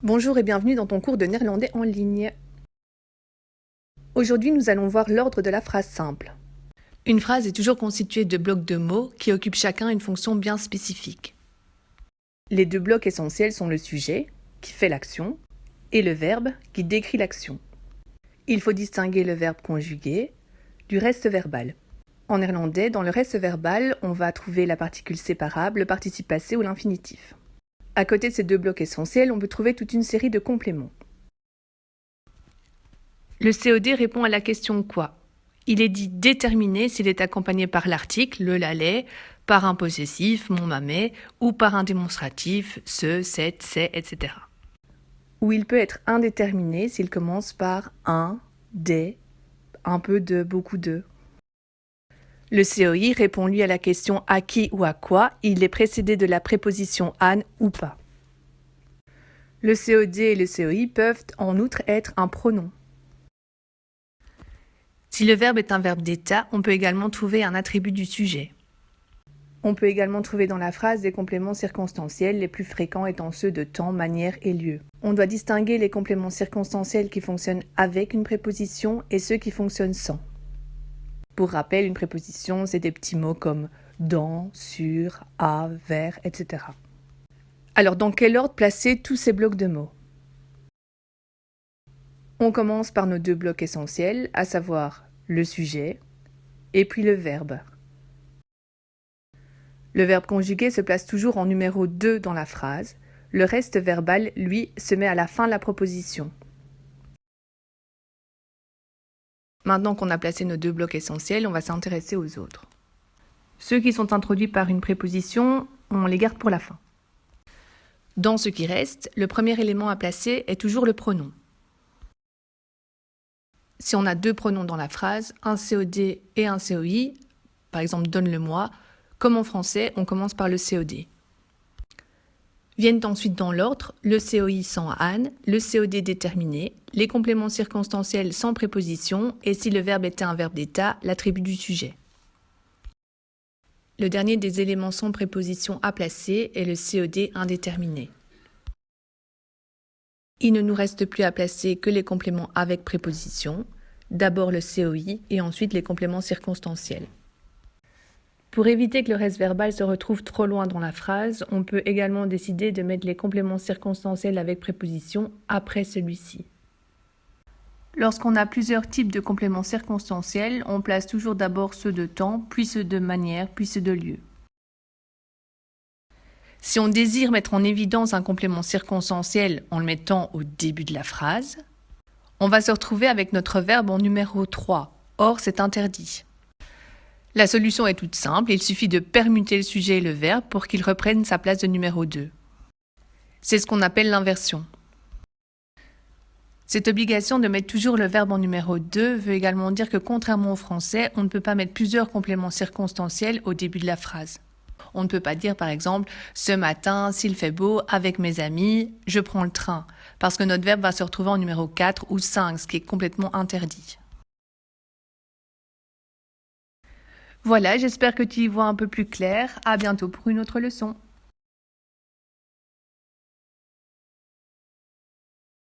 Bonjour et bienvenue dans ton cours de néerlandais en ligne. Aujourd'hui, nous allons voir l'ordre de la phrase simple. Une phrase est toujours constituée de blocs de mots qui occupent chacun une fonction bien spécifique. Les deux blocs essentiels sont le sujet, qui fait l'action, et le verbe, qui décrit l'action. Il faut distinguer le verbe conjugué du reste verbal. En néerlandais, dans le reste verbal, on va trouver la particule séparable, le participe passé ou l'infinitif. À côté de ces deux blocs essentiels, on peut trouver toute une série de compléments. Le COD répond à la question quoi. Il est dit déterminé s'il est accompagné par l'article, le, la, les, par un possessif, mon, ma, mes, ou par un démonstratif, ce, cette, c'est, etc. Ou il peut être indéterminé s'il commence par un, des, un peu de, beaucoup de. Le COI répond lui à la question à qui ou à quoi, il est précédé de la préposition an ou pas. Le COD et le COI peuvent en outre être un pronom. Si le verbe est un verbe d'état, on peut également trouver un attribut du sujet. On peut également trouver dans la phrase des compléments circonstanciels, les plus fréquents étant ceux de temps, manière et lieu. On doit distinguer les compléments circonstanciels qui fonctionnent avec une préposition et ceux qui fonctionnent sans. Pour rappel, une préposition, c'est des petits mots comme dans, sur, à, vers, etc. Alors, dans quel ordre placer tous ces blocs de mots ? On commence par nos deux blocs essentiels, à savoir le sujet et puis le verbe. Le verbe conjugué se place toujours en numéro 2 dans la phrase. Le reste verbal, lui, se met à la fin de la proposition. Maintenant qu'on a placé nos deux blocs essentiels, on va s'intéresser aux autres. Ceux qui sont introduits par une préposition, on les garde pour la fin. Dans ce qui reste, le premier élément à placer est toujours le pronom. Si on a deux pronoms dans la phrase, un COD et un COI, par exemple donne-le-moi, comme en français, on commence par le COD. Viennent ensuite dans l'ordre le COI sans an, le COD déterminé, les compléments circonstanciels sans préposition et si le verbe était un verbe d'état, l'attribut du sujet. Le dernier des éléments sans préposition à placer est le COD indéterminé. Il ne nous reste plus à placer que les compléments avec préposition, d'abord le COI et ensuite les compléments circonstanciels. Pour éviter que le reste verbal se retrouve trop loin dans la phrase, on peut également décider de mettre les compléments circonstanciels avec préposition après celui-ci. Lorsqu'on a plusieurs types de compléments circonstanciels, on place toujours d'abord ceux de temps, puis ceux de manière, puis ceux de lieu. Si on désire mettre en évidence un complément circonstanciel en le mettant au début de la phrase, on va se retrouver avec notre verbe en numéro 3. Or, c'est interdit. La solution est toute simple, il suffit de permuter le sujet et le verbe pour qu'ils reprennent sa place de numéro 2. C'est ce qu'on appelle l'inversion. Cette obligation de mettre toujours le verbe en numéro 2 veut également dire que contrairement au français, on ne peut pas mettre plusieurs compléments circonstanciels au début de la phrase. On ne peut pas dire par exemple « ce matin, s'il fait beau, avec mes amis, je prends le train » parce que notre verbe va se retrouver en numéro 4 ou 5, ce qui est complètement interdit. Voilà, j'espère que tu y vois un peu plus clair. À bientôt pour une autre leçon.